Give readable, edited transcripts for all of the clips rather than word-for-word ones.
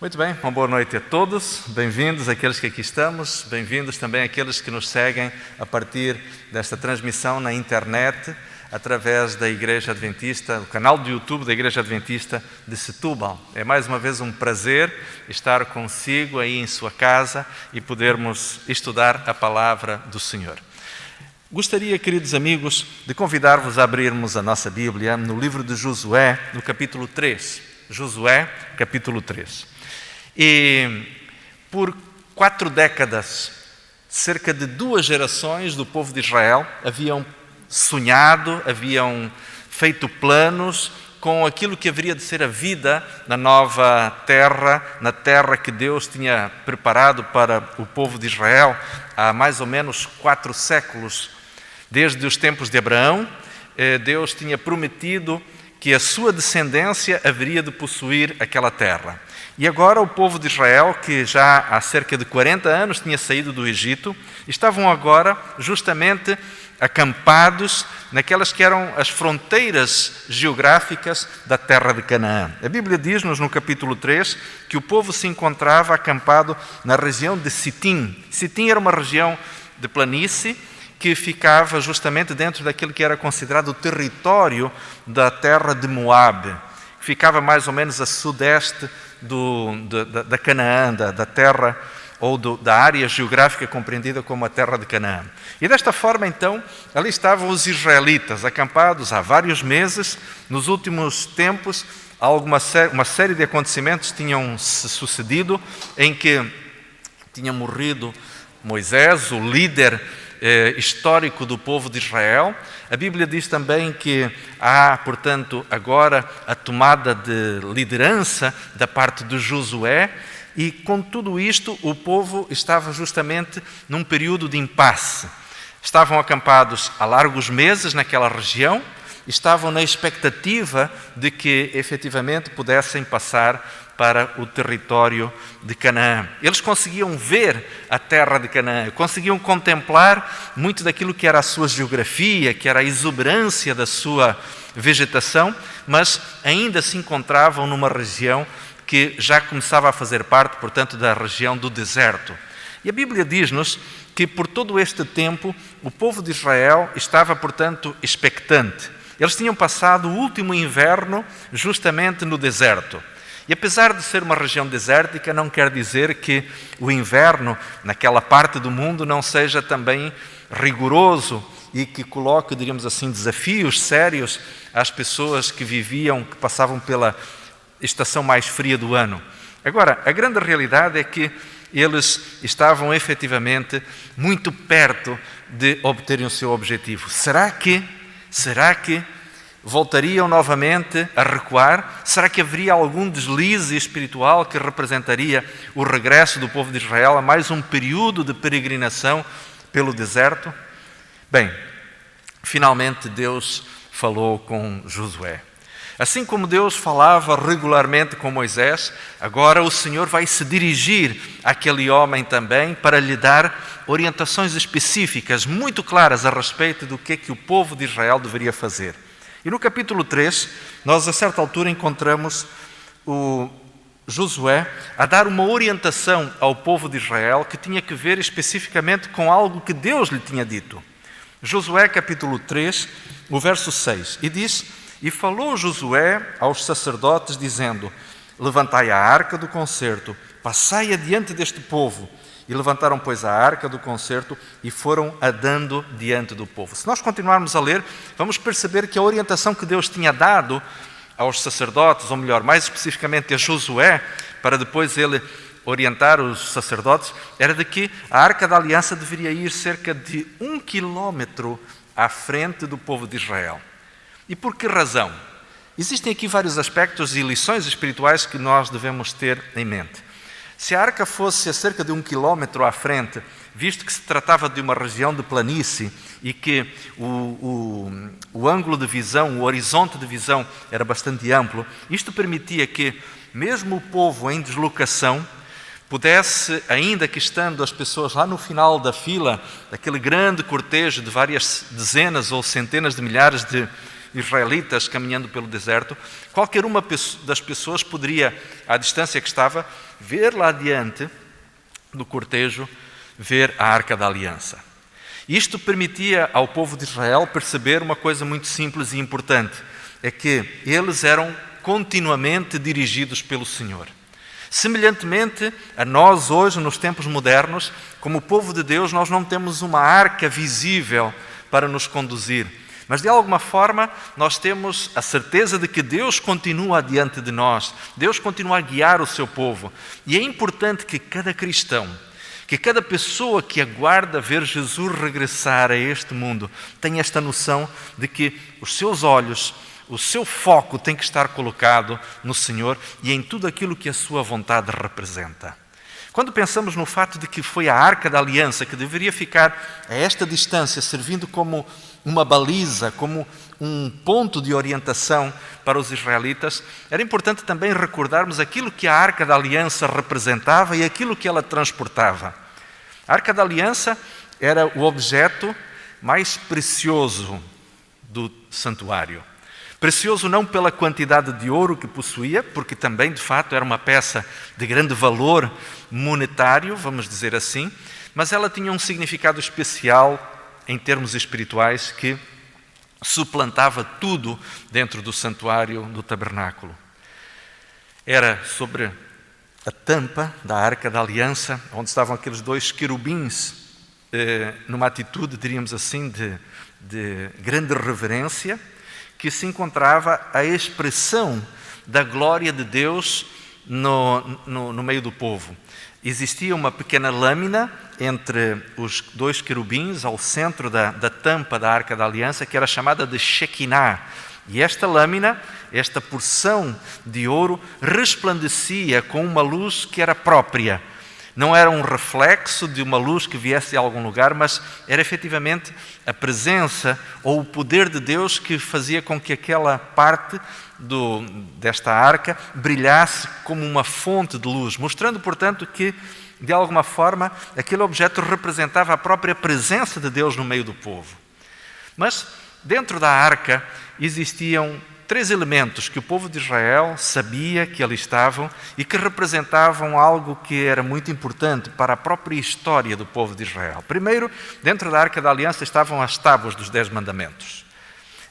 Muito bem, uma boa noite a todos, bem-vindos aqueles que aqui estamos, bem-vindos também aqueles que nos seguem a partir desta transmissão na internet, através da Igreja Adventista, do canal do YouTube da Igreja Adventista de Setúbal. É mais uma vez um prazer estar consigo aí em sua casa e podermos estudar a Palavra do Senhor. Gostaria, queridos amigos, de convidar-vos a abrirmos a nossa Bíblia no livro de Josué, no capítulo 3. Josué, capítulo 3. E por 4 décadas, cerca de 2 gerações do povo de Israel haviam sonhado, haviam feito planos com aquilo que haveria de ser a vida na nova terra, na terra que Deus tinha preparado para o povo de Israel há mais ou menos 4 séculos. Desde os tempos de Abraão, Deus tinha prometido que a sua descendência haveria de possuir aquela terra. E agora o povo de Israel, que já há cerca de 40 anos tinha saído do Egito, estavam agora justamente acampados naquelas que eram as fronteiras geográficas da terra de Canaã. A Bíblia diz-nos no capítulo 3 que o povo se encontrava acampado na região de Sitim. Sitim era uma região de planície que ficava justamente dentro daquilo que era considerado o território da terra de Moabe. Ficava mais ou menos a sudeste da Canaã, da terra ou da área geográfica compreendida como a terra de Canaã. E desta forma, então, ali estavam os israelitas, acampados há vários meses. Nos últimos tempos, uma série de acontecimentos tinham se sucedido em que tinha morrido Moisés, o líder histórico do povo de Israel. A Bíblia diz também que há, portanto, agora a tomada de liderança da parte de Josué, e com tudo isto o povo estava justamente num período de impasse. Estavam acampados há largos meses naquela região, estavam na expectativa de que efetivamente pudessem passar para o território de Canaã. Eles conseguiam ver a terra de Canaã, conseguiam contemplar muito daquilo que era a sua geografia, que era a exuberância da sua vegetação, mas ainda se encontravam numa região que já começava a fazer parte, portanto, da região do deserto. E a Bíblia diz-nos que por todo este tempo o povo de Israel estava, portanto, expectante. Eles tinham passado o último inverno justamente no deserto. E apesar de ser uma região desértica, não quer dizer que o inverno naquela parte do mundo não seja também rigoroso e que coloque, diríamos assim, desafios sérios às pessoas que passavam pela estação mais fria do ano. Agora, a grande realidade é que eles estavam efetivamente muito perto de obterem o seu objetivo. Será que voltariam novamente a recuar? Será que haveria algum deslize espiritual que representaria o regresso do povo de Israel a mais um período de peregrinação pelo deserto? Bem, finalmente Deus falou com Josué. Assim como Deus falava regularmente com Moisés, agora o Senhor vai se dirigir àquele homem também para lhe dar orientações específicas, muito claras a respeito do que o povo de Israel deveria fazer. E no capítulo 3, nós a certa altura encontramos o Josué a dar uma orientação ao povo de Israel que tinha que ver especificamente com algo que Deus lhe tinha dito. Josué capítulo 3, o verso 6, e diz: "E falou Josué aos sacerdotes, dizendo: Levantai a arca do concerto, passai adiante deste povo. E levantaram, pois, a arca do concerto e foram andando diante do povo." Se nós continuarmos a ler, vamos perceber que a orientação que Deus tinha dado aos sacerdotes, ou melhor, mais especificamente a Josué, para depois ele orientar os sacerdotes, era de que a arca da aliança deveria ir cerca de 1 quilômetro à frente do povo de Israel. E por que razão? Existem aqui vários aspectos e lições espirituais que nós devemos ter em mente. Se a arca fosse a cerca de 1 quilômetro à frente, visto que se tratava de uma região de planície e que o ângulo de visão, o horizonte de visão era bastante amplo, isto permitia que, mesmo o povo em deslocação, pudesse, ainda que estando as pessoas lá no final da fila, daquele grande cortejo de várias dezenas ou centenas de milhares de israelitas caminhando pelo deserto, qualquer uma das pessoas poderia, à distância que estava, ver lá adiante do cortejo, ver a Arca da Aliança. Isto permitia ao povo de Israel perceber uma coisa muito simples e importante, é que eles eram continuamente dirigidos pelo Senhor. Semelhantemente a nós hoje, nos tempos modernos, como povo de Deus, nós não temos uma arca visível para nos conduzir. Mas de alguma forma nós temos a certeza de que Deus continua adiante de nós. Deus continua a guiar o seu povo. E é importante que cada cristão, que cada pessoa que aguarda ver Jesus regressar a este mundo, tenha esta noção de que os seus olhos, o seu foco tem que estar colocado no Senhor e em tudo aquilo que a sua vontade representa. Quando pensamos no fato de que foi a Arca da Aliança que deveria ficar a esta distância, servindo como uma baliza, como um ponto de orientação para os israelitas, era importante também recordarmos aquilo que a Arca da Aliança representava e aquilo que ela transportava. A Arca da Aliança era o objeto mais precioso do santuário. Precioso não pela quantidade de ouro que possuía, porque também, de fato, era uma peça de grande valor monetário, vamos dizer assim, mas ela tinha um significado especial em termos espirituais que suplantava tudo dentro do santuário do tabernáculo. Era sobre a tampa da Arca da Aliança, onde estavam aqueles dois querubins, numa atitude, diríamos assim, de grande reverência, que se encontrava a expressão da glória de Deus no meio do povo. Existia uma pequena lâmina entre os dois querubins, ao centro da tampa da Arca da Aliança, que era chamada de Shekinah. E esta lâmina, esta porção de ouro, resplandecia com uma luz que era própria. Não era um reflexo de uma luz que viesse de algum lugar, mas era efetivamente a presença ou o poder de Deus que fazia com que aquela parte desta arca brilhasse como uma fonte de luz, mostrando, portanto, que, de alguma forma, aquele objeto representava a própria presença de Deus no meio do povo. Mas, dentro da arca, existiam 3 elementos que o povo de Israel sabia que ali estavam e que representavam algo que era muito importante para a própria história do povo de Israel. Primeiro, dentro da Arca da Aliança estavam as tábuas dos 10 mandamentos.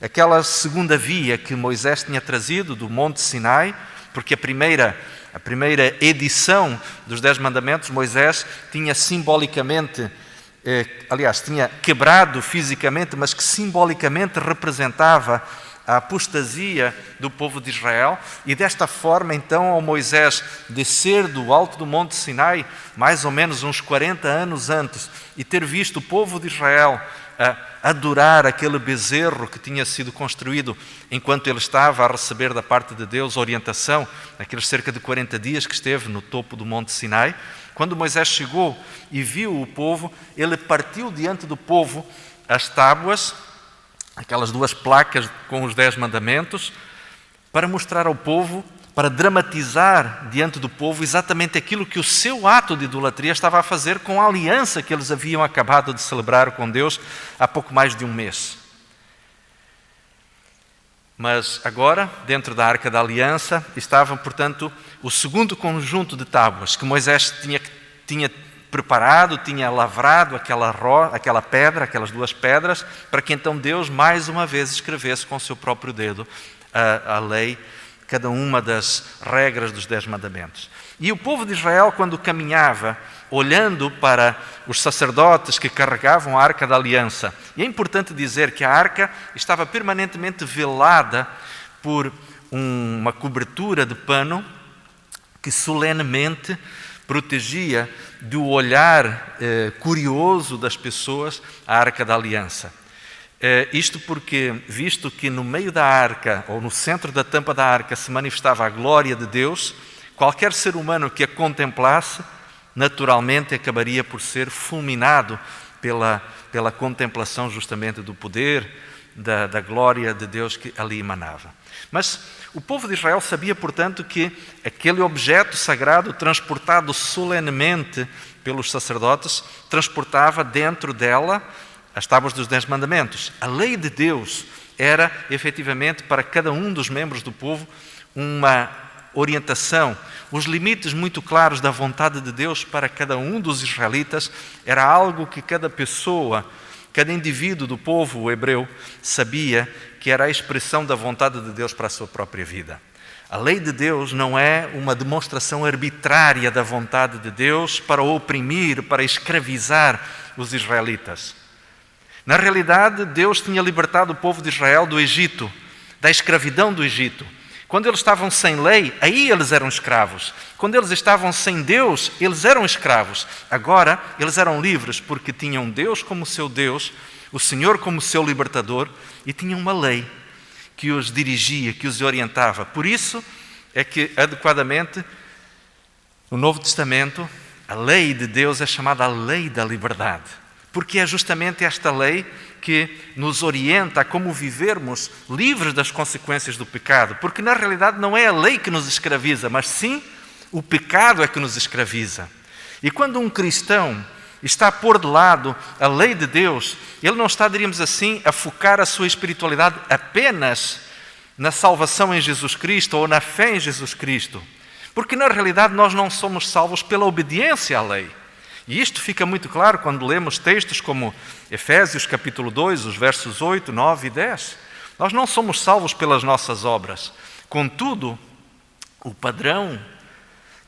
Aquela segunda via que Moisés tinha trazido do Monte Sinai, porque a primeira edição dos 10 mandamentos, Moisés tinha simbolicamente, tinha quebrado fisicamente, mas que simbolicamente representava a apostasia do povo de Israel, e desta forma, então, ao Moisés descer do alto do Monte Sinai, mais ou menos uns 40 anos antes, e ter visto o povo de Israel adorar aquele bezerro que tinha sido construído enquanto ele estava a receber da parte de Deus orientação, naqueles cerca de 40 dias que esteve no topo do Monte Sinai, quando Moisés chegou e viu o povo, ele partiu diante do povo as tábuas, aquelas 2 placas com os 10 mandamentos, para mostrar ao povo, para dramatizar diante do povo exatamente aquilo que o seu ato de idolatria estava a fazer com a aliança que eles haviam acabado de celebrar com Deus há pouco mais de um mês. Mas agora, dentro da Arca da Aliança, estava, portanto, o segundo conjunto de tábuas que Moisés tinha preparado, tinha lavrado aquela pedra, aquelas 2 pedras, para que então Deus mais uma vez escrevesse com o seu próprio dedo a lei, cada uma das regras dos 10 mandamentos. E o povo de Israel, quando caminhava, olhando para os sacerdotes que carregavam a Arca da Aliança, e é importante dizer que a arca estava permanentemente velada por uma cobertura de pano que solenemente protegia do olhar curioso das pessoas a Arca da Aliança. Isto porque, visto que no meio da arca, ou no centro da tampa da arca, se manifestava a glória de Deus, qualquer ser humano que a contemplasse, naturalmente acabaria por ser fulminado pela contemplação justamente do poder, da glória de Deus que ali emanava. Mas o povo de Israel sabia, portanto, que aquele objeto sagrado, transportado solenemente pelos sacerdotes, transportava dentro dela as tábuas dos 10 mandamentos, a lei de Deus era efetivamente para cada um dos membros do povo uma orientação, os limites muito claros da vontade de Deus para cada um dos israelitas era algo que cada pessoa, cada indivíduo do povo hebreu sabia que era a expressão da vontade de Deus para a sua própria vida. A lei de Deus não é uma demonstração arbitrária da vontade de Deus para oprimir, para escravizar os israelitas. Na realidade, Deus tinha libertado o povo de Israel do Egito, da escravidão do Egito. Quando eles estavam sem lei, aí eles eram escravos. Quando eles estavam sem Deus, eles eram escravos. Agora, eles eram livres porque tinham Deus como seu Deus, o Senhor como seu libertador e tinham uma lei que os dirigia, que os orientava. Por isso é que, adequadamente, no Novo Testamento, a lei de Deus é chamada a lei da liberdade. Porque é justamente esta lei que nos orienta a como vivermos livres das consequências do pecado. Porque, na realidade, não é a lei que nos escraviza, mas sim o pecado é que nos escraviza. E quando um cristão está a pôr de lado a lei de Deus, ele não está, diríamos assim, a focar a sua espiritualidade apenas na salvação em Jesus Cristo ou na fé em Jesus Cristo. Porque, na realidade, nós não somos salvos pela obediência à lei. E isto fica muito claro quando lemos textos como Efésios capítulo 2, os versos 8, 9 e 10. Nós não somos salvos pelas nossas obras. Contudo, o padrão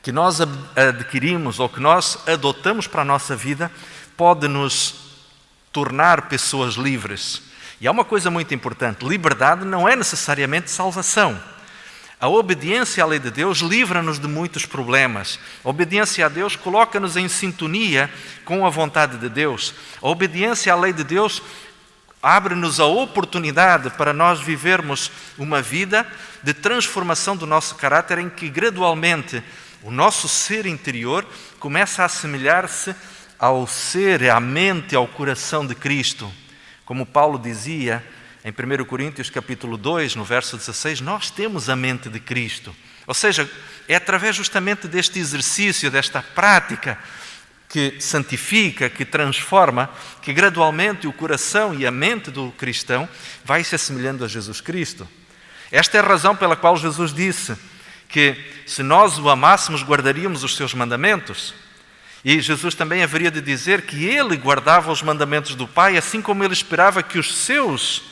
que nós adquirimos ou que nós adotamos para a nossa vida pode nos tornar pessoas livres. E há uma coisa muito importante: liberdade não é necessariamente salvação. A obediência à lei de Deus livra-nos de muitos problemas. A obediência a Deus coloca-nos em sintonia com a vontade de Deus. A obediência à lei de Deus abre-nos a oportunidade para nós vivermos uma vida de transformação do nosso caráter em que gradualmente o nosso ser interior começa a assemelhar-se ao ser, à mente, ao coração de Cristo. Como Paulo dizia em 1 Coríntios capítulo 2, no verso 16, nós temos a mente de Cristo. Ou seja, é através justamente deste exercício, desta prática que santifica, que transforma, que gradualmente o coração e a mente do cristão vai se assemelhando a Jesus Cristo. Esta é a razão pela qual Jesus disse que se nós o amássemos, guardaríamos os seus mandamentos. E Jesus também haveria de dizer que ele guardava os mandamentos do Pai, assim como ele esperava que os seus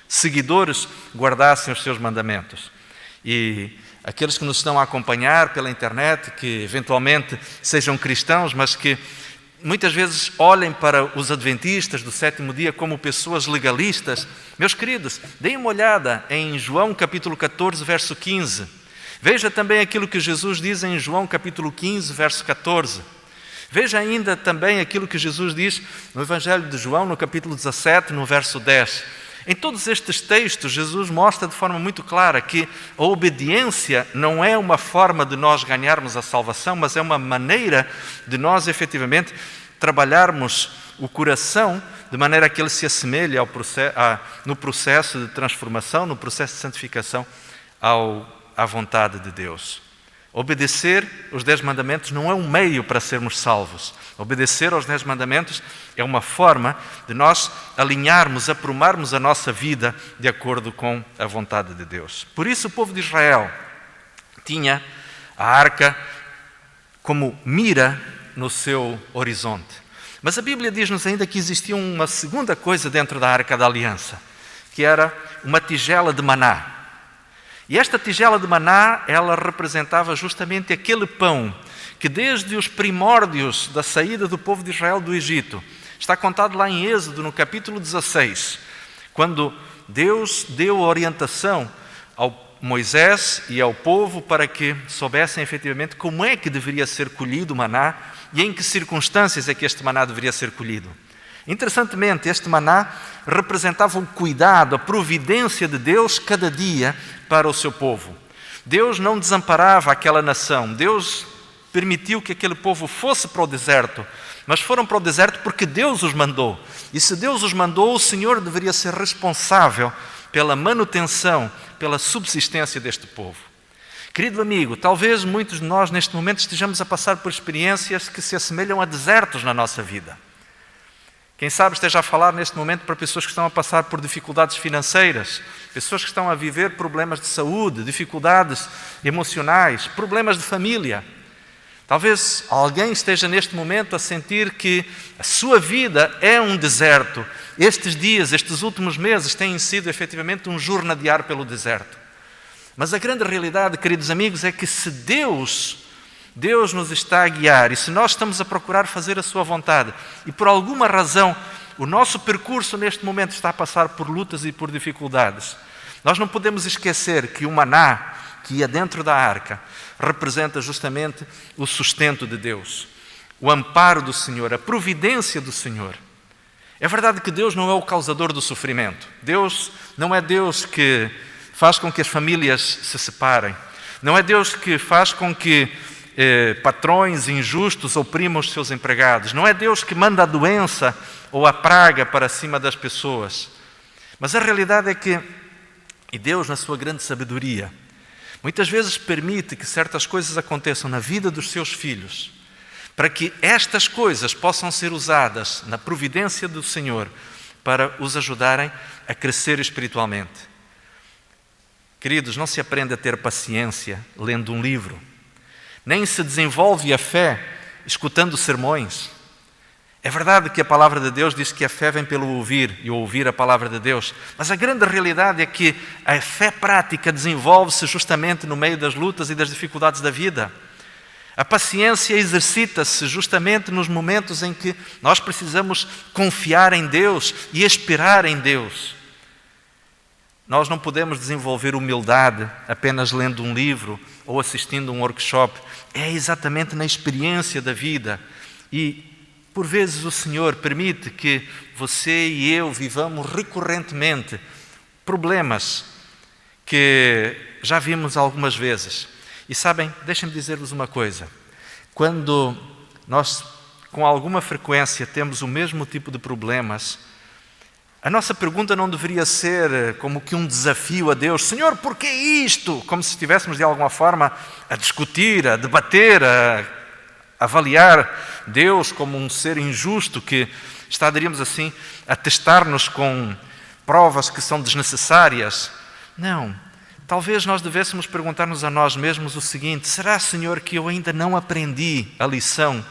seguidores guardassem os seus mandamentos. E aqueles que nos estão a acompanhar pela internet, que eventualmente sejam cristãos, mas que muitas vezes olhem para os adventistas do sétimo dia como pessoas legalistas, meus queridos, deem uma olhada em João capítulo 14, verso 15. Veja também aquilo que Jesus diz em João capítulo 15, verso 14. Veja ainda também aquilo que Jesus diz no Evangelho de João, no capítulo 17, no verso 10. Em todos estes textos, Jesus mostra de forma muito clara que a obediência não é uma forma de nós ganharmos a salvação, mas é uma maneira de nós, efetivamente, trabalharmos o coração de maneira que ele se assemelhe no processo de transformação, no processo de santificação à vontade de Deus. Obedecer os 10 mandamentos não é um meio para sermos salvos. Obedecer aos 10 mandamentos é uma forma de nós alinharmos, aprumarmos a nossa vida de acordo com a vontade de Deus. Por isso o povo de Israel tinha a arca como mira no seu horizonte. Mas a Bíblia diz-nos ainda que existia uma segunda coisa dentro da arca da aliança, que era uma tigela de maná. E esta tigela de maná, ela representava justamente aquele pão que desde os primórdios da saída do povo de Israel do Egito, está contado lá em Êxodo, no capítulo 16, quando Deus deu orientação ao Moisés e ao povo para que soubessem efetivamente como é que deveria ser colhido o maná e em que circunstâncias é que este maná deveria ser colhido. Interessantemente, este maná representava o cuidado, a providência de Deus cada dia para o seu povo. Deus não desamparava aquela nação. Deus permitiu que aquele povo fosse para o deserto, mas foram para o deserto porque Deus os mandou. E se Deus os mandou, o Senhor deveria ser responsável pela manutenção, pela subsistência deste povo. Querido amigo, talvez muitos de nós neste momento estejamos a passar por experiências que se assemelham a desertos na nossa vida. Quem sabe esteja a falar neste momento para pessoas que estão a passar por dificuldades financeiras, pessoas que estão a viver problemas de saúde, dificuldades emocionais, problemas de família. Talvez alguém esteja neste momento a sentir que a sua vida é um deserto. Estes dias, estes últimos meses têm sido efetivamente um jornadear pelo deserto. Mas a grande realidade, queridos amigos, é que se Deus nos está a guiar e se nós estamos a procurar fazer a sua vontade e por alguma razão o nosso percurso neste momento está a passar por lutas e por dificuldades, nós não podemos esquecer que o maná que ia dentro da arca representa justamente o sustento de Deus, o amparo do Senhor, a providência do Senhor. É verdade que Deus não é o causador do sofrimento. Deus não é Deus que faz com que as famílias se separem. Não é Deus que faz com que patrões injustos oprimam os seus empregados. Não é Deus que manda a doença ou a praga para cima das pessoas. Mas a realidade é que, e Deus na sua grande sabedoria, muitas vezes permite que certas coisas aconteçam na vida dos seus filhos, para que estas coisas possam ser usadas na providência do Senhor para os ajudarem a crescer espiritualmente. Queridos, não se aprende a ter paciência lendo um livro, nem se desenvolve a fé escutando sermões. É verdade que a palavra de Deus diz que a fé vem pelo ouvir e ouvir a palavra de Deus, mas a grande realidade é que a fé prática desenvolve-se justamente no meio das lutas e das dificuldades da vida. A paciência exercita-se justamente nos momentos em que nós precisamos confiar em Deus e esperar em Deus. Nós não podemos desenvolver humildade apenas lendo um livro ou assistindo a um workshop. É exatamente na experiência da vida. E, por vezes, o Senhor permite que você e eu vivamos recorrentemente problemas que já vimos algumas vezes. E sabem, deixem-me dizer-vos uma coisa. Quando nós, com alguma frequência, temos o mesmo tipo de problemas, a nossa pergunta não deveria ser como que um desafio a Deus. Senhor, por que isto? Como se estivéssemos de alguma forma a discutir, a debater, a avaliar Deus como um ser injusto que está, diríamos assim, a testar-nos com provas que são desnecessárias. Não. Talvez nós devêssemos perguntar-nos a nós mesmos o seguinte: será, Senhor, que eu ainda não aprendi a lição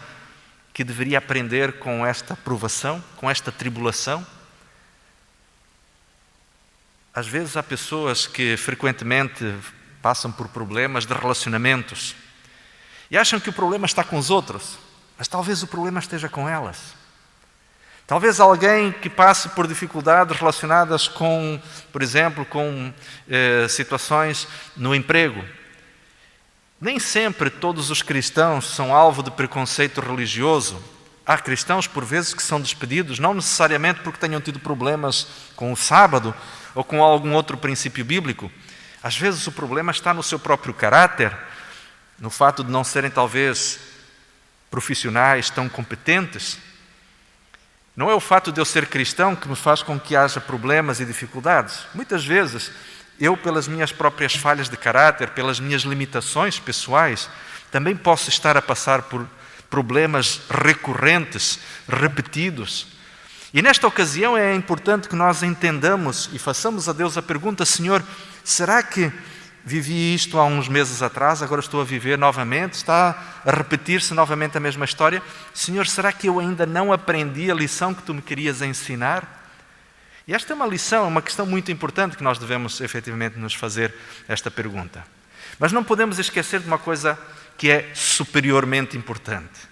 que deveria aprender com esta provação, com esta tribulação? Às vezes há pessoas que frequentemente passam por problemas de relacionamentos e acham que o problema está com os outros, mas talvez o problema esteja com elas. Talvez alguém que passe por dificuldades relacionadas com, por exemplo, com situações no emprego. Nem sempre todos os cristãos são alvo de preconceito religioso. Há cristãos, por vezes, que são despedidos, não necessariamente porque tenham tido problemas com o sábado ou com algum outro princípio bíblico. Às vezes o problema está no seu próprio caráter, no fato de não serem, talvez, profissionais tão competentes. Não é o fato de eu ser cristão que me faz com que haja problemas e dificuldades. Muitas vezes, eu, pelas minhas próprias falhas de caráter, pelas minhas limitações pessoais, também posso estar a passar por problemas recorrentes, repetidos. E nesta ocasião é importante que nós entendamos e façamos a Deus a pergunta: Senhor, será que vivi isto há uns meses atrás, agora estou a viver novamente, está a repetir-se novamente a mesma história? Senhor, será que eu ainda não aprendi a lição que Tu me querias ensinar? E esta é uma lição, uma questão muito importante que nós devemos efetivamente nos fazer esta pergunta. Mas não podemos esquecer de uma coisa que é superiormente importante.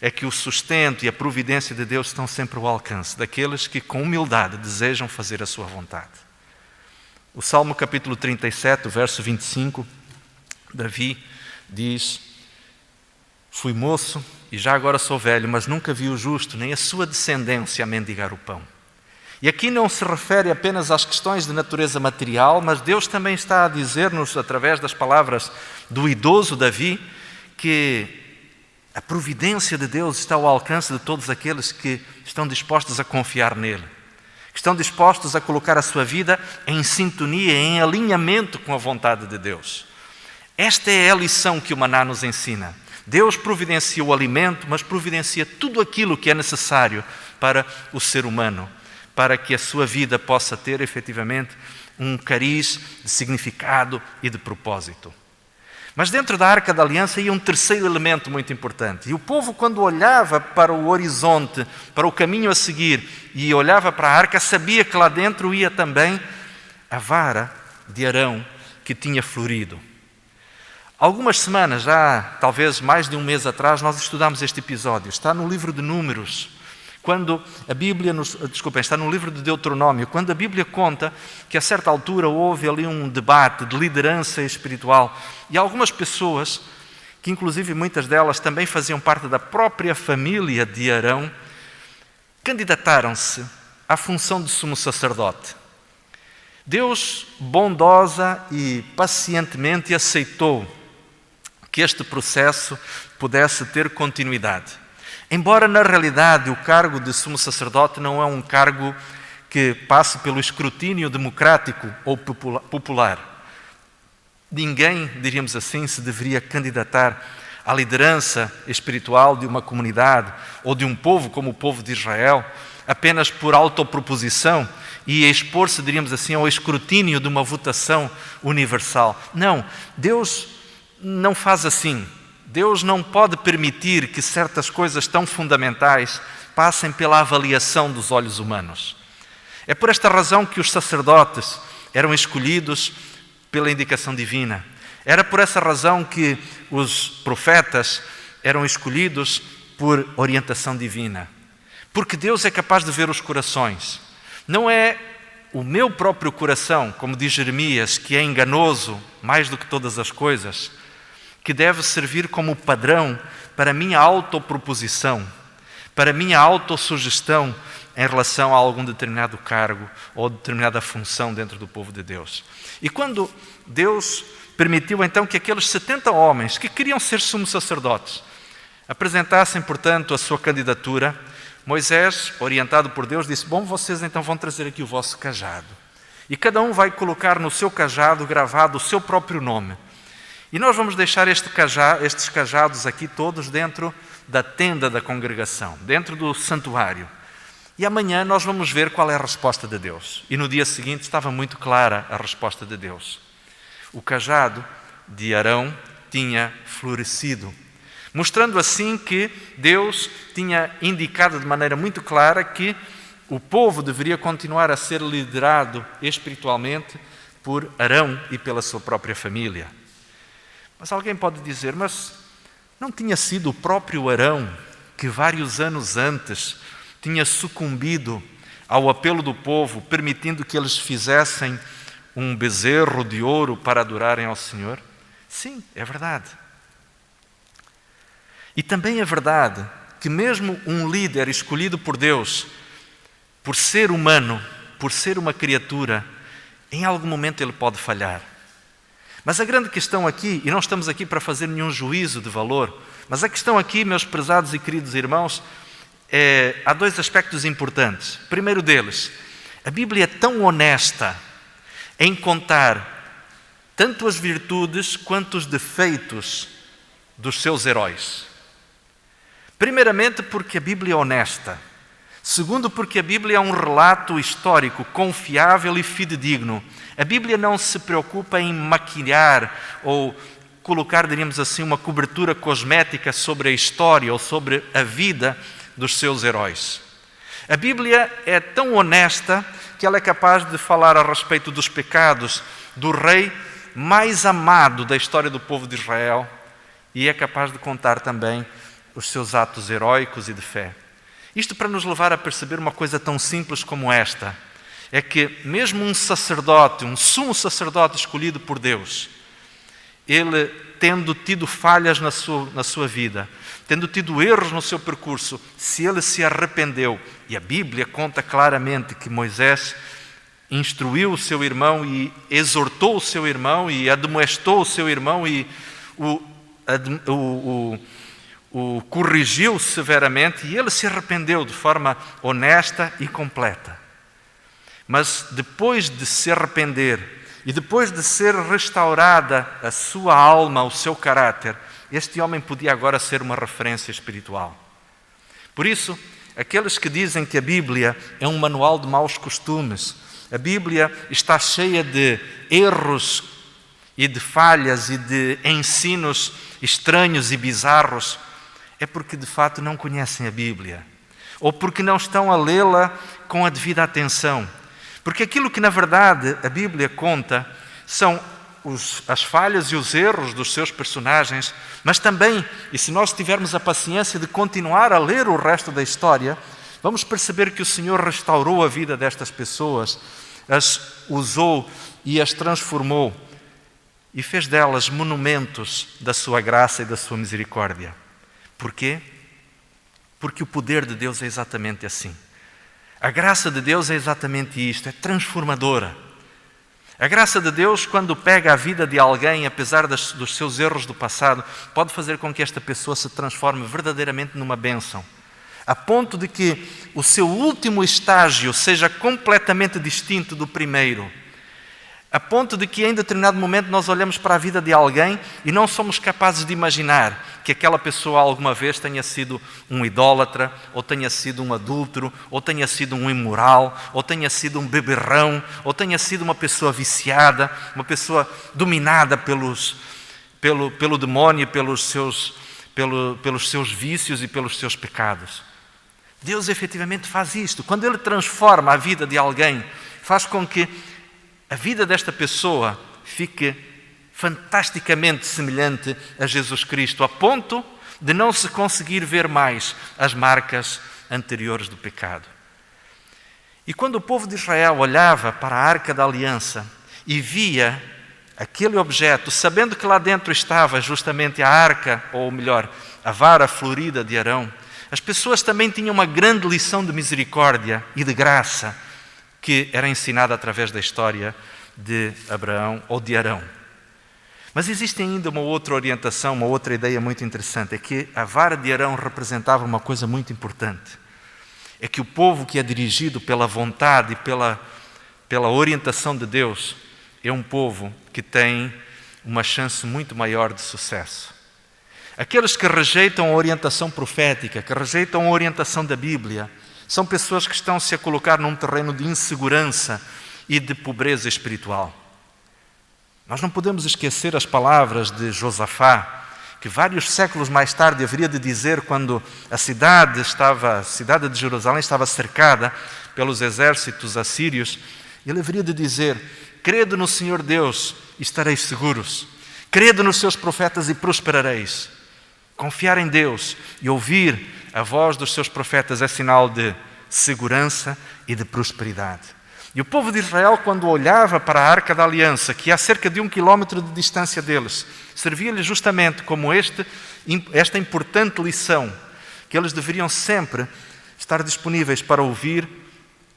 É que o sustento e a providência de Deus estão sempre ao alcance daqueles que com humildade desejam fazer a sua vontade. O Salmo capítulo 37, verso 25, Davi diz: fui moço e já agora sou velho, mas nunca vi o justo, nem a sua descendência a mendigar o pão. E aqui não se refere apenas às questões de natureza material, mas Deus também está a dizer-nos, através das palavras do idoso Davi, que a providência de Deus está ao alcance de todos aqueles que estão dispostos a confiar nele, que estão dispostos a colocar a sua vida em sintonia, em alinhamento com a vontade de Deus. Esta é a lição que o maná nos ensina. Deus providencia o alimento, mas providencia tudo aquilo que é necessário para o ser humano, para que a sua vida possa ter efetivamente um cariz de significado e de propósito. Mas dentro da Arca da Aliança ia um terceiro elemento muito importante. E o povo, quando olhava para o horizonte, para o caminho a seguir, e olhava para a Arca, sabia que lá dentro ia também a vara de Arão que tinha florido. Algumas semanas, já talvez mais de um mês atrás, nós estudámos este episódio. Está no livro de Números. Quando a Bíblia está no livro de Deuteronômio, quando a Bíblia conta que a certa altura houve ali um debate de liderança espiritual e algumas pessoas, que inclusive muitas delas também faziam parte da própria família de Arão, candidataram-se à função de sumo sacerdote. Deus, bondosa e pacientemente, aceitou que este processo pudesse ter continuidade. Embora, na realidade, o cargo de sumo sacerdote não é um cargo que passe pelo escrutínio democrático ou popular. Ninguém, diríamos assim, se deveria candidatar à liderança espiritual de uma comunidade ou de um povo como o povo de Israel apenas por autoproposição e expor-se, diríamos assim, ao escrutínio de uma votação universal. Não, Deus não faz assim. Deus não pode permitir que certas coisas tão fundamentais passem pela avaliação dos olhos humanos. É por esta razão que os sacerdotes eram escolhidos pela indicação divina. Era por essa razão que os profetas eram escolhidos por orientação divina. Porque Deus é capaz de ver os corações. Não é o meu próprio coração, como diz Jeremias, que é enganoso mais do que todas as coisas, que deve servir como padrão para a minha autoproposição, para a minha autossugestão em relação a algum determinado cargo ou determinada função dentro do povo de Deus. E quando Deus permitiu então que aqueles 70 homens que queriam ser sumos sacerdotes apresentassem, portanto, a sua candidatura, Moisés, orientado por Deus, disse: bom, vocês então vão trazer aqui o vosso cajado. E cada um vai colocar no seu cajado gravado o seu próprio nome. E nós vamos deixar estes cajados aqui todos dentro da tenda da congregação, dentro do santuário. E amanhã nós vamos ver qual é a resposta de Deus. E no dia seguinte estava muito clara a resposta de Deus. O cajado de Arão tinha florescido, mostrando assim que Deus tinha indicado de maneira muito clara que o povo deveria continuar a ser liderado espiritualmente por Arão e pela sua própria família. Mas alguém pode dizer, mas não tinha sido o próprio Arão que vários anos antes tinha sucumbido ao apelo do povo, permitindo que eles fizessem um bezerro de ouro para adorarem ao Senhor? Sim, é verdade. E também é verdade que mesmo um líder escolhido por Deus, por ser humano, por ser uma criatura, em algum momento ele pode falhar. Mas a grande questão aqui, e não estamos aqui para fazer nenhum juízo de valor, mas a questão aqui, meus prezados e queridos irmãos, há dois aspectos importantes. O primeiro deles, a Bíblia é tão honesta em contar tanto as virtudes quanto os defeitos dos seus heróis. Primeiramente porque a Bíblia é honesta. Segundo, porque a Bíblia é um relato histórico, confiável e fidedigno. A Bíblia não se preocupa em maquilhar ou colocar, diríamos assim, uma cobertura cosmética sobre a história ou sobre a vida dos seus heróis. A Bíblia é tão honesta que ela é capaz de falar a respeito dos pecados do rei mais amado da história do povo de Israel e é capaz de contar também os seus atos heróicos e de fé. Isto para nos levar a perceber uma coisa tão simples como esta, é que mesmo um sacerdote, um sumo sacerdote escolhido por Deus, ele tendo tido falhas na sua vida, tendo tido erros no seu percurso, se ele se arrependeu, e a Bíblia conta claramente que Moisés instruiu o seu irmão e exortou o seu irmão e admoestou o seu irmão e o corrigiu severamente e ele se arrependeu de forma honesta e completa. Mas depois de se arrepender e depois de ser restaurada a sua alma, o seu caráter, este homem podia agora ser uma referência espiritual. Por isso, aqueles que dizem que a Bíblia é um manual de maus costumes, a Bíblia está cheia de erros e de falhas e de ensinos estranhos e bizarros, é porque de fato não conhecem a Bíblia, ou porque não estão a lê-la com a devida atenção. Porque aquilo que na verdade a Bíblia conta são as falhas e os erros dos seus personagens, mas também, e se nós tivermos a paciência de continuar a ler o resto da história, vamos perceber que o Senhor restaurou a vida destas pessoas, as usou e as transformou e fez delas monumentos da sua graça e da sua misericórdia. Porquê? Porque o poder de Deus é exatamente assim. A graça de Deus é exatamente isto, é transformadora. A graça de Deus, quando pega a vida de alguém, apesar dos seus erros do passado, pode fazer com que esta pessoa se transforme verdadeiramente numa bênção, a ponto de que o seu último estágio seja completamente distinto do primeiro, a ponto de que em determinado momento nós olhamos para a vida de alguém e não somos capazes de imaginar que aquela pessoa alguma vez tenha sido um idólatra, ou tenha sido um adúltero, ou tenha sido um imoral, ou tenha sido um beberrão, ou tenha sido uma pessoa viciada, uma pessoa dominada pelo demónio, pelos seus vícios e pelos seus pecados. Deus efetivamente faz isto. Quando Ele transforma a vida de alguém, faz com que a vida desta pessoa fique fantasticamente semelhante a Jesus Cristo, a ponto de não se conseguir ver mais as marcas anteriores do pecado. E quando o povo de Israel olhava para a Arca da Aliança e via aquele objeto, sabendo que lá dentro estava justamente a arca, ou melhor, a vara florida de Arão, as pessoas também tinham uma grande lição de misericórdia e de graça que era ensinada através da história de Abraão ou de Arão. Mas existe ainda uma outra orientação, uma outra ideia muito interessante, é que a vara de Arão representava uma coisa muito importante. É que o povo que é dirigido pela vontade e pela orientação de Deus é um povo que tem uma chance muito maior de sucesso. Aqueles que rejeitam a orientação profética, que rejeitam a orientação da Bíblia, são pessoas que estão-se a colocar num terreno de insegurança e de pobreza espiritual. Nós não podemos esquecer as palavras de Josafá, que vários séculos mais tarde haveria de dizer quando a cidade de Jerusalém estava cercada pelos exércitos assírios. Ele haveria de dizer: crede no Senhor Deus e estareis seguros. Crede nos seus profetas e prosperareis. Confiar em Deus e ouvir a voz dos seus profetas é sinal de segurança e de prosperidade. E o povo de Israel, quando olhava para a Arca da Aliança, que a cerca de 1 quilómetro de distância deles, servia-lhes justamente como esta importante lição, que eles deveriam sempre estar disponíveis para ouvir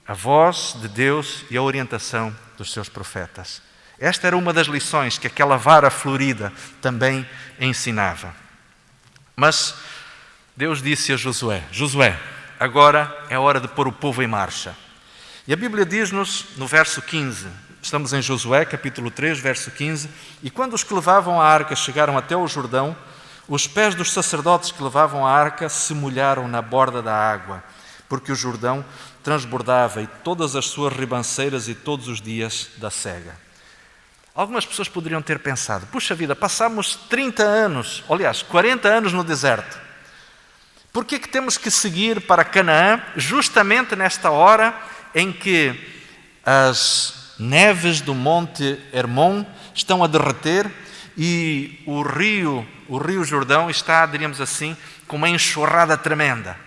a voz de Deus e a orientação dos seus profetas. Esta era uma das lições que aquela vara florida também ensinava. Mas Deus disse a Josué: Josué, agora é hora de pôr o povo em marcha. E a Bíblia diz-nos no verso 15, estamos em Josué, capítulo 3, verso 15, e quando os que levavam a arca chegaram até o Jordão, os pés dos sacerdotes que levavam a arca se molharam na borda da água, porque o Jordão transbordava e todas as suas ribanceiras e todos os dias da cega. Algumas pessoas poderiam ter pensado: puxa vida, passámos 30 anos, aliás, 40 anos no deserto. Por que temos que seguir para Canaã justamente nesta hora em que as neves do Monte Hermon estão a derreter e o rio Jordão está, diríamos assim, com uma enxurrada tremenda?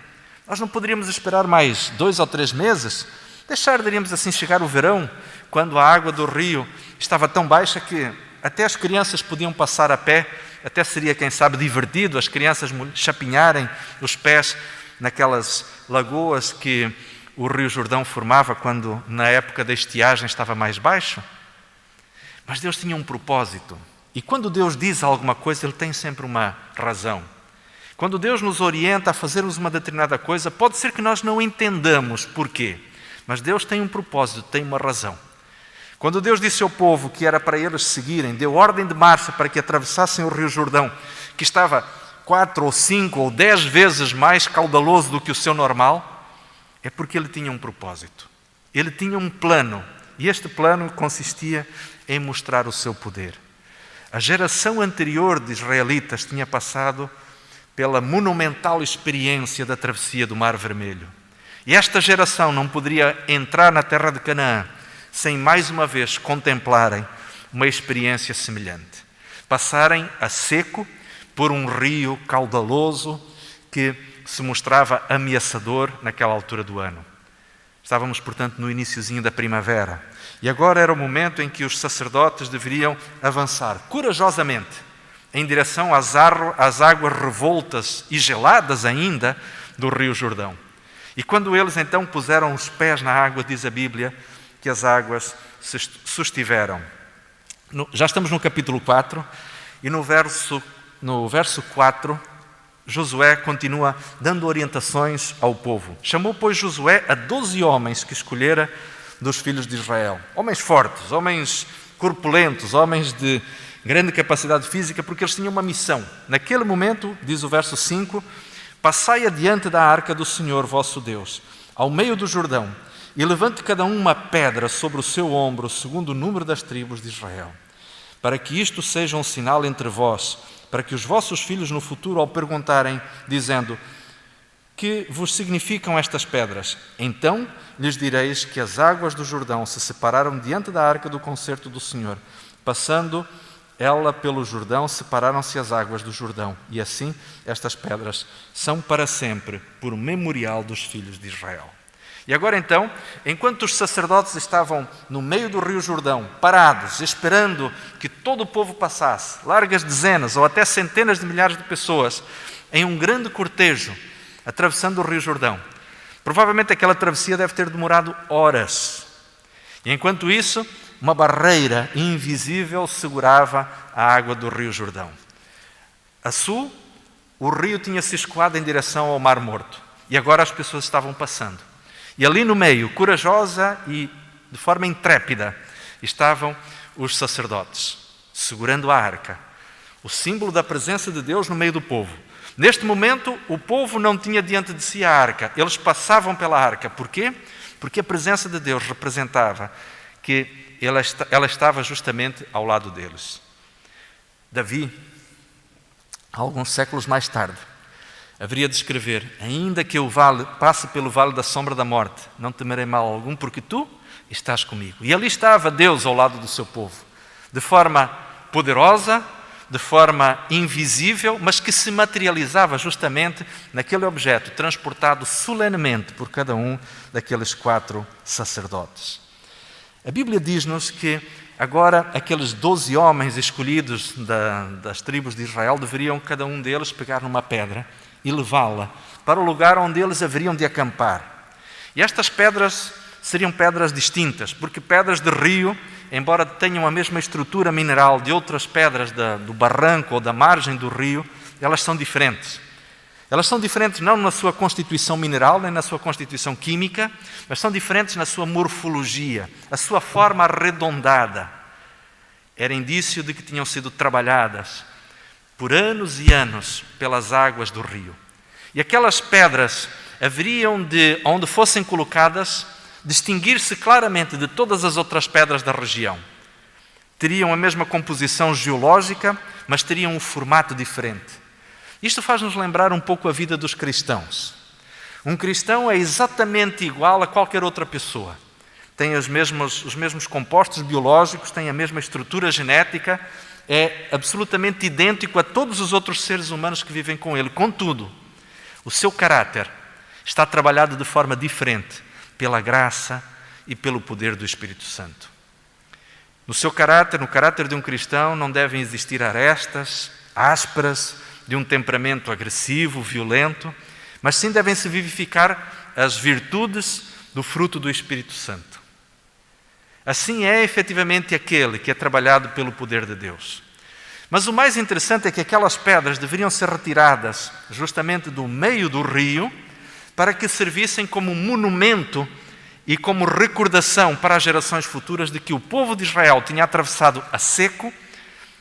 Nós não poderíamos esperar mais 2 ou 3 meses? Deixar, diríamos assim, chegar o verão, quando a água do rio estava tão baixa que até as crianças podiam passar a pé, até seria, quem sabe, divertido as crianças chapinharem os pés naquelas lagoas que o Rio Jordão formava quando, na época da estiagem, estava mais baixo. Mas Deus tinha um propósito. E quando Deus diz alguma coisa, Ele tem sempre uma razão. Quando Deus nos orienta a fazermos uma determinada coisa, pode ser que nós não entendamos porquê. Mas Deus tem um propósito, tem uma razão. Quando Deus disse ao povo que era para eles seguirem, deu ordem de marcha para que atravessassem o Rio Jordão, que estava 4 ou 5 ou 10 vezes mais caudaloso do que o seu normal, é porque ele tinha um propósito. Ele tinha um plano, e este plano consistia em mostrar o seu poder. A geração anterior de israelitas tinha passado pela monumental experiência da travessia do Mar Vermelho. E esta geração não poderia entrar na terra de Canaã sem mais uma vez contemplarem uma experiência semelhante. Passarem a seco por um rio caudaloso que se mostrava ameaçador naquela altura do ano. Estávamos, portanto, no iniciozinho da primavera. E agora era o momento em que os sacerdotes deveriam avançar corajosamente em direção às águas revoltas e geladas ainda do Rio Jordão. E quando eles então puseram os pés na água, diz a Bíblia, que as águas se sustiveram. Já estamos no capítulo 4 e no verso 4, Josué continua dando orientações ao povo. Chamou, pois, Josué a 12 homens que escolhera dos filhos de Israel. Homens fortes, homens corpulentos, homens de grande capacidade física, porque eles tinham uma missão. Naquele momento, diz o verso 5, passai adiante da arca do Senhor vosso Deus, ao meio do Jordão, e levante cada um uma pedra sobre o seu ombro, segundo o número das tribos de Israel, para que isto seja um sinal entre vós, para que os vossos filhos no futuro, ao perguntarem, dizendo, que vos significam estas pedras? Então lhes direis que as águas do Jordão se separaram diante da arca do concerto do Senhor. Passando ela pelo Jordão, separaram-se as águas do Jordão. E assim estas pedras são para sempre por memorial dos filhos de Israel. E agora então, enquanto os sacerdotes estavam no meio do Rio Jordão, parados, esperando que todo o povo passasse, largas dezenas ou até centenas de milhares de pessoas, em um grande cortejo, atravessando o Rio Jordão. Provavelmente aquela travessia deve ter demorado horas. E enquanto isso, uma barreira invisível segurava a água do Rio Jordão. A sul, o rio tinha-se escoado em direção ao Mar Morto. E agora as pessoas estavam passando. E ali no meio, corajosa e de forma intrépida, estavam os sacerdotes, segurando a arca, o símbolo da presença de Deus no meio do povo. Neste momento, o povo não tinha diante de si a arca, eles passavam pela arca. Porquê? Porque a presença de Deus representava que ela estava justamente ao lado deles. Davi, alguns séculos mais tarde, haveria de escrever, ainda que eu passe pelo vale da sombra da morte, não temerei mal algum, porque tu estás comigo. E ali estava Deus ao lado do seu povo, de forma poderosa, de forma invisível, mas que se materializava justamente naquele objeto, transportado solenemente por cada um daqueles 4 sacerdotes. A Bíblia diz-nos que agora aqueles 12 homens escolhidos das tribos de Israel deveriam cada um deles pegar numa pedra e levá-la para o lugar onde eles haveriam de acampar. E estas pedras seriam pedras distintas, porque pedras de rio, embora tenham a mesma estrutura mineral de outras pedras do barranco ou da margem do rio, elas são diferentes. Elas são diferentes não na sua constituição mineral, nem na sua constituição química, mas são diferentes na sua morfologia, a sua forma arredondada. Era indício de que tinham sido trabalhadas por anos e anos pelas águas do rio. E aquelas pedras haveriam de, onde fossem colocadas, distinguir-se claramente de todas as outras pedras da região. Teriam a mesma composição geológica, mas teriam um formato diferente. Isto faz-nos lembrar um pouco a vida dos cristãos. Um cristão é exatamente igual a qualquer outra pessoa. Tem os mesmos compostos biológicos, tem a mesma estrutura genética, é absolutamente idêntico a todos os outros seres humanos que vivem com ele. Contudo, o seu caráter está trabalhado de forma diferente pela graça e pelo poder do Espírito Santo. No seu caráter, no caráter de um cristão, não devem existir arestas ásperas, de um temperamento agressivo, violento, mas sim devem-se vivificar as virtudes do fruto do Espírito Santo. Assim é efetivamente aquele que é trabalhado pelo poder de Deus. Mas o mais interessante é que aquelas pedras deveriam ser retiradas justamente do meio do rio para que servissem como monumento e como recordação para as gerações futuras de que o povo de Israel tinha atravessado a seco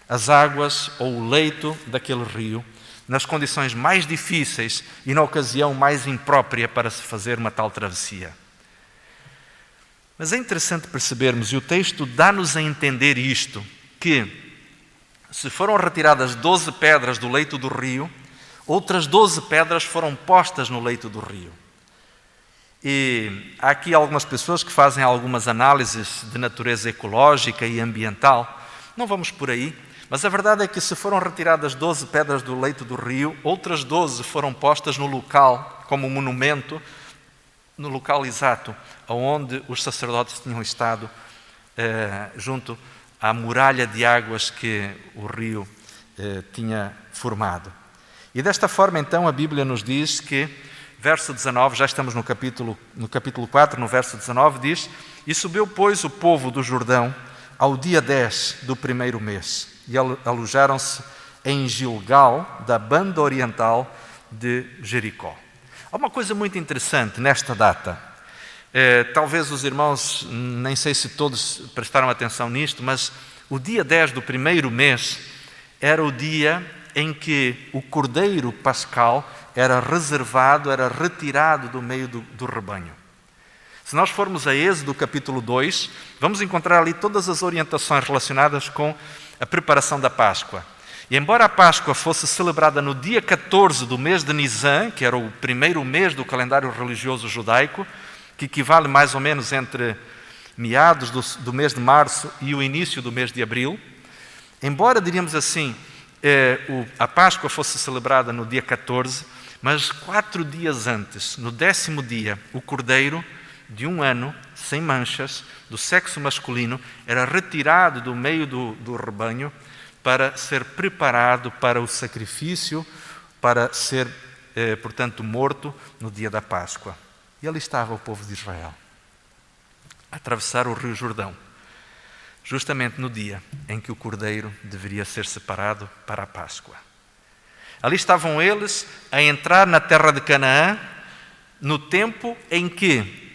as águas ou o leito daquele rio, nas condições mais difíceis e na ocasião mais imprópria para se fazer uma tal travessia. Mas é interessante percebermos, e o texto dá-nos a entender isto, que se foram retiradas 12 pedras do leito do rio, outras 12 pedras foram postas no leito do rio. E há aqui algumas pessoas que fazem algumas análises de natureza ecológica e ambiental. Não vamos por aí, mas a verdade é que se foram retiradas 12 pedras do leito do rio, outras 12 foram postas no local, como monumento, no local exato, onde os sacerdotes tinham estado junto à muralha de águas que o rio tinha formado. E desta forma, então, a Bíblia nos diz que, verso 19, já estamos no capítulo 4, no verso 19, diz: E subiu, pois, o povo do Jordão ao dia 10 do primeiro mês, e alojaram-se em Gilgal, da banda oriental de Jericó. Há uma coisa muito interessante nesta data. Talvez os irmãos, nem sei se todos prestaram atenção nisto, mas o dia 10 do primeiro mês era o dia em que o cordeiro pascal era reservado, era retirado do meio do rebanho. Se nós formos a Êxodo capítulo 2, vamos encontrar ali todas as orientações relacionadas com a preparação da Páscoa. E embora a Páscoa fosse celebrada no dia 14 do mês de Nisan, que era o primeiro mês do calendário religioso judaico, que equivale mais ou menos entre meados do mês de março e o início do mês de abril, embora, diríamos assim, a Páscoa fosse celebrada no dia 14, mas 4 dias antes, no 10º dia, o cordeiro de 1 ano, sem manchas, do sexo masculino, era retirado do meio do rebanho para ser preparado para o sacrifício, para ser, portanto, morto no dia da Páscoa. E ali estava o povo de Israel, a atravessar o rio Jordão, justamente no dia em que o cordeiro deveria ser separado para a Páscoa. Ali estavam eles a entrar na terra de Canaã, no tempo em que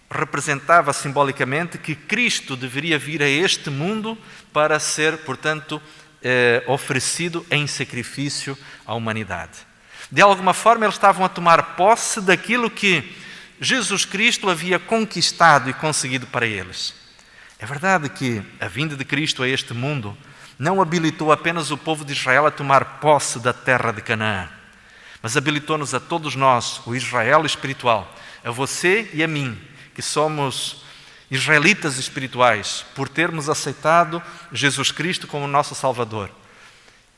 representava simbolicamente que Cristo deveria vir a este mundo para ser, portanto, oferecido em sacrifício à humanidade. De alguma forma, eles estavam a tomar posse daquilo que Jesus Cristo havia conquistado e conseguido para eles. É verdade que a vinda de Cristo a este mundo não habilitou apenas o povo de Israel a tomar posse da terra de Canaã, mas habilitou-nos a todos nós, o Israel espiritual, a você e a mim, que somos israelitas espirituais, por termos aceitado Jesus Cristo como nosso Salvador.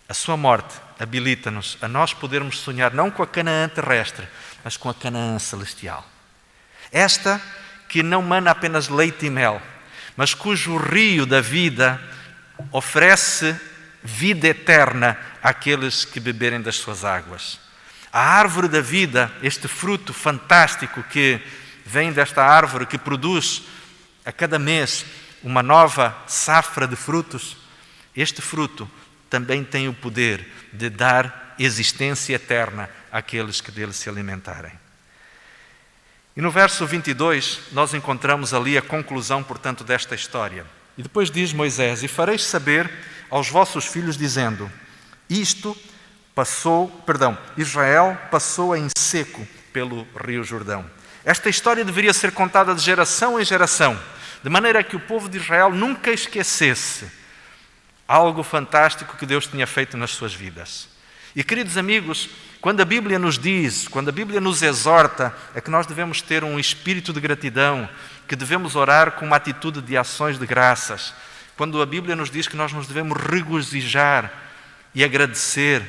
A sua morte habilita-nos a nós podermos sonhar não com a Canaã terrestre, mas com a Canaã celestial. Esta que não mana apenas leite e mel, mas cujo rio da vida oferece vida eterna àqueles que beberem das suas águas. A árvore da vida, este fruto fantástico que vem desta árvore, que produz a cada mês uma nova safra de frutos, este fruto também tem o poder de dar existência eterna àqueles que dele se alimentarem. E no verso 22, nós encontramos ali a conclusão, portanto, desta história. E depois diz Moisés: E fareis saber aos vossos filhos, dizendo: Israel passou em seco pelo rio Jordão. Esta história deveria ser contada de geração em geração, de maneira que o povo de Israel nunca esquecesse algo fantástico que Deus tinha feito nas suas vidas. E, queridos amigos, quando a Bíblia nos diz, quando a Bíblia nos exorta, é que nós devemos ter um espírito de gratidão, que devemos orar com uma atitude de ações de graças. Quando a Bíblia nos diz que nós nos devemos regozijar e agradecer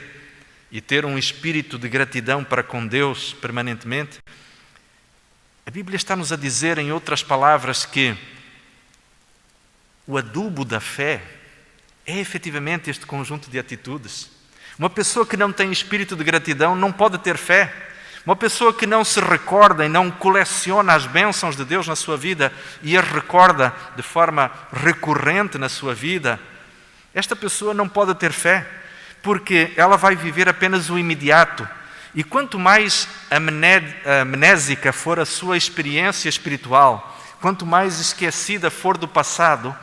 e ter um espírito de gratidão para com Deus permanentemente, a Bíblia está-nos a dizer, em outras palavras, que o adubo da fé é efetivamente este conjunto de atitudes. Uma pessoa que não tem espírito de gratidão não pode ter fé. Uma pessoa que não se recorda e não coleciona as bênçãos de Deus na sua vida e as recorda de forma recorrente na sua vida, esta pessoa não pode ter fé, porque ela vai viver apenas o imediato. E quanto mais amnésica for a sua experiência espiritual, quanto mais esquecida for do passado,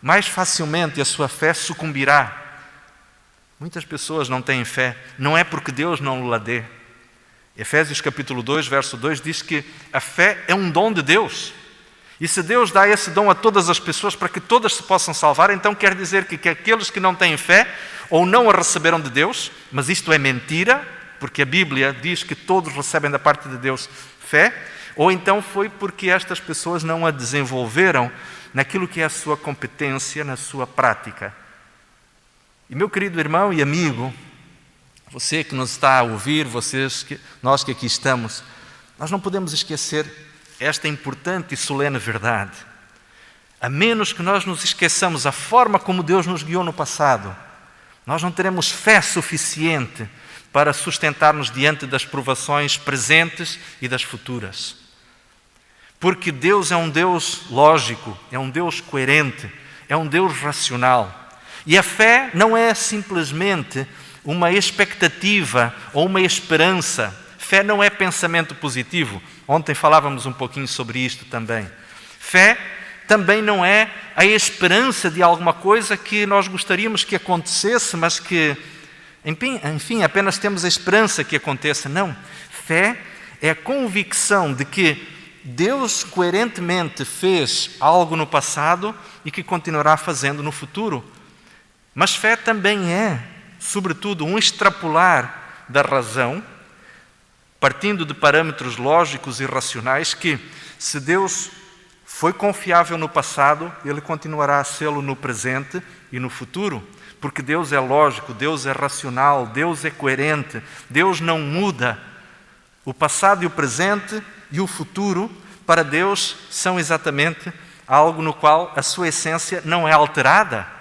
mais facilmente a sua fé sucumbirá Muitas pessoas não têm fé, não é porque Deus não lhe dê. Efésios capítulo 2, verso 2 diz que a fé é um dom de Deus. E se Deus dá esse dom a todas as pessoas para que todas se possam salvar, então quer dizer que aqueles que não têm fé ou não a receberam de Deus, mas isto é mentira, porque a Bíblia diz que todos recebem da parte de Deus fé, ou então foi porque estas pessoas não a desenvolveram naquilo que é a sua competência, na sua prática. E meu querido irmão e amigo, você que nos está a ouvir, nós que aqui estamos, nós não podemos esquecer esta importante e solene verdade. A menos que nós nos esqueçamos a forma como Deus nos guiou no passado, nós não teremos fé suficiente para sustentar-nos diante das provações presentes e das futuras. Porque Deus é um Deus lógico, é um Deus coerente, é um Deus racional. E a fé não é simplesmente uma expectativa ou uma esperança. Fé não é pensamento positivo. Ontem falávamos um pouquinho sobre isto também. Fé também não é a esperança de alguma coisa que nós gostaríamos que acontecesse, mas que, enfim, apenas temos a esperança que aconteça. Não. Fé é a convicção de que Deus coerentemente fez algo no passado e que continuará fazendo no futuro. Mas fé também é, sobretudo, um extrapolar da razão, partindo de parâmetros lógicos e racionais que, se Deus foi confiável no passado, Ele continuará a sê-lo no presente e no futuro, porque Deus é lógico, Deus é racional, Deus é coerente, Deus não muda. O passado e o presente e o futuro, para Deus, são exatamente algo no qual a sua essência não é alterada.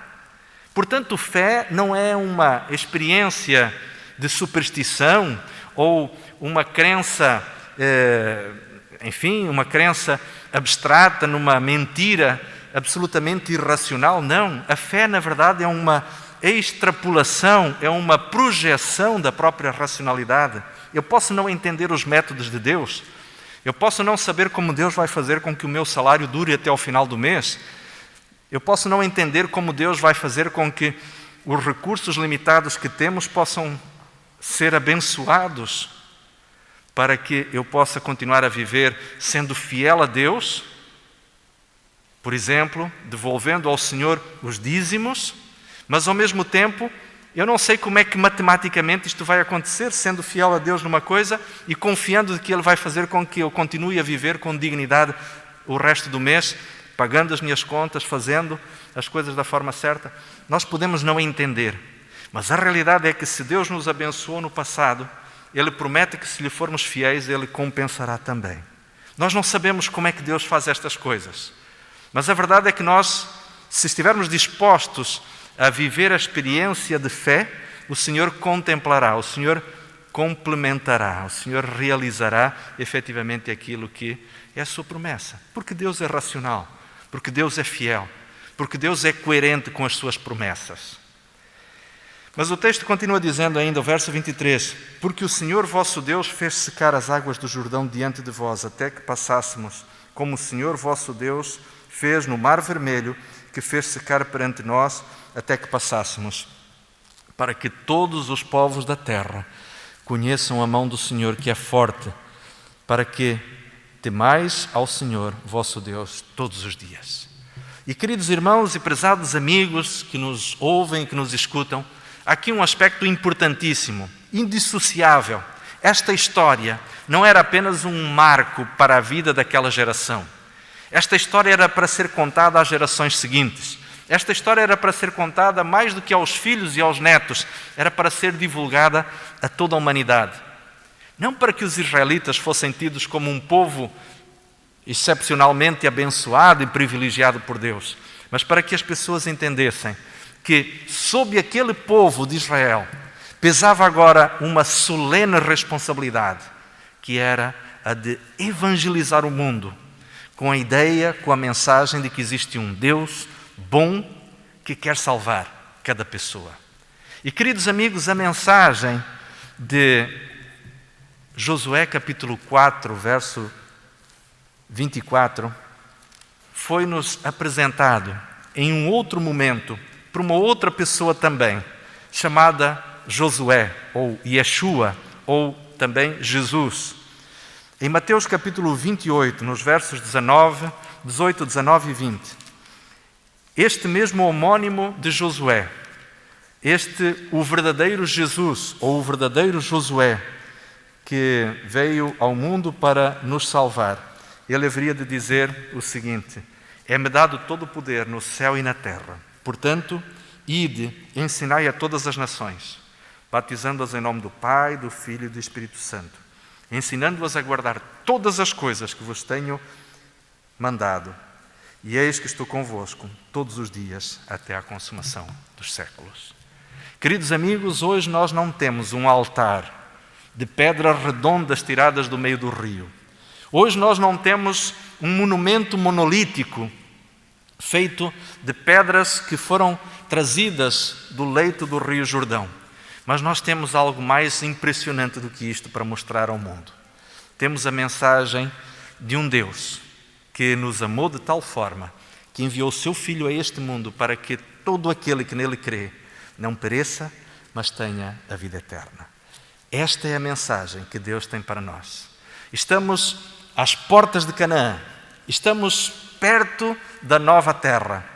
Portanto, fé não é uma experiência de superstição ou uma crença, uma crença abstrata numa mentira absolutamente irracional. Não, a fé, na verdade, é uma extrapolação, é uma projeção da própria racionalidade. Eu posso não entender os métodos de Deus, eu posso não saber como Deus vai fazer com que o meu salário dure até ao final do mês, eu posso não entender como Deus vai fazer com que os recursos limitados que temos possam ser abençoados para que eu possa continuar a viver sendo fiel a Deus, por exemplo, devolvendo ao Senhor os dízimos, mas ao mesmo tempo eu não sei como é que matematicamente isto vai acontecer, sendo fiel a Deus numa coisa e confiando de que Ele vai fazer com que eu continue a viver com dignidade o resto do mês, pagando as minhas contas, fazendo as coisas da forma certa. Nós podemos não entender, mas a realidade é que se Deus nos abençoou no passado, Ele promete que se lhe formos fiéis, Ele compensará também. Nós não sabemos como é que Deus faz estas coisas, mas a verdade é que nós, se estivermos dispostos a viver a experiência de fé, o Senhor contemplará, o Senhor complementará, o Senhor realizará efetivamente aquilo que é a sua promessa. Porque Deus é racional, porque Deus é fiel, porque Deus é coerente com as suas promessas. Mas o texto continua dizendo ainda, o verso 23, porque o Senhor vosso Deus fez secar as águas do Jordão diante de vós, até que passássemos, como o Senhor vosso Deus fez no Mar Vermelho, que fez secar perante nós, até que passássemos, para que todos os povos da terra conheçam a mão do Senhor, que é forte, para que temais ao Senhor vosso Deus todos os dias. E queridos irmãos e prezados amigos que nos ouvem, que nos escutam, há aqui um aspecto importantíssimo, indissociável. Esta história não era apenas um marco para a vida daquela geração. Esta história era para ser contada às gerações seguintes. Esta história era para ser contada mais do que aos filhos e aos netos, era para ser divulgada a toda a humanidade. Não para que os israelitas fossem tidos como um povo excepcionalmente abençoado e privilegiado por Deus, mas para que as pessoas entendessem que sob aquele povo de Israel pesava agora uma solene responsabilidade, que era a de evangelizar o mundo, com a ideia, com a mensagem de que existe um Deus bom que quer salvar cada pessoa. E queridos amigos, a mensagem de Josué capítulo 4, verso 24, foi-nos apresentado em um outro momento, por uma outra pessoa também, chamada Josué, ou Yeshua, ou também Jesus. Em Mateus capítulo 28, nos versos 18, 19 e 20, este mesmo homónimo de Josué, o verdadeiro Jesus, ou o verdadeiro Josué, que veio ao mundo para nos salvar, ele haveria de dizer o seguinte: é-me dado todo o poder no céu e na terra. Portanto, ide, ensinai a todas as nações, batizando-as em nome do Pai, do Filho e do Espírito Santo, ensinando-as a guardar todas as coisas que vos tenho mandado. E eis que estou convosco todos os dias até à consumação dos séculos. Queridos amigos, hoje nós não temos um altar de pedras redondas tiradas do meio do rio. Hoje nós não temos um monumento monolítico feito de pedras que foram trazidas do leito do Rio Jordão. Mas nós temos algo mais impressionante do que isto para mostrar ao mundo. Temos a mensagem de um Deus que nos amou de tal forma que enviou o seu Filho a este mundo para que todo aquele que nele crê não pereça, mas tenha a vida eterna. Esta é a mensagem que Deus tem para nós. Estamos às portas de Canaã, estamos perto da nova terra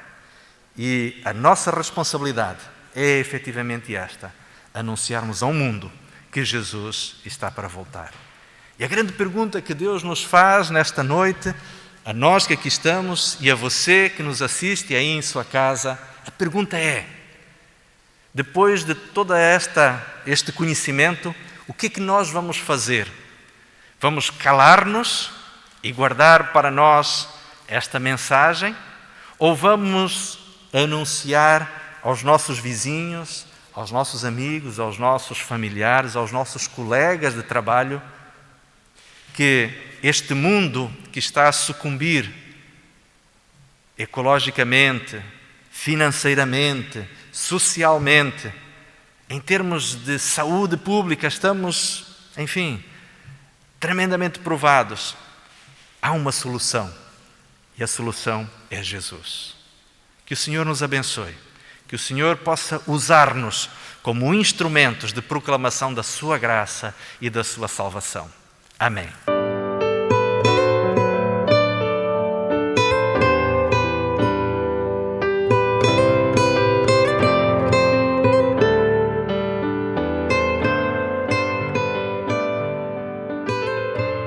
e a nossa responsabilidade é efetivamente esta: anunciarmos ao mundo que Jesus está para voltar. E a grande pergunta que Deus nos faz nesta noite, a nós que aqui estamos e a você que nos assiste aí em sua casa, a pergunta é: depois de todo este conhecimento, o que é que nós vamos fazer? Vamos calar-nos e guardar para nós esta mensagem? Ou vamos anunciar aos nossos vizinhos, aos nossos amigos, aos nossos familiares, aos nossos colegas de trabalho, que este mundo que está a sucumbir ecologicamente, financeiramente, socialmente, em termos de saúde pública, estamos, enfim, tremendamente provados. Há uma solução, e a solução é Jesus. Que o Senhor nos abençoe, que o Senhor possa usar-nos como instrumentos de proclamação da sua graça e da sua salvação. Amém.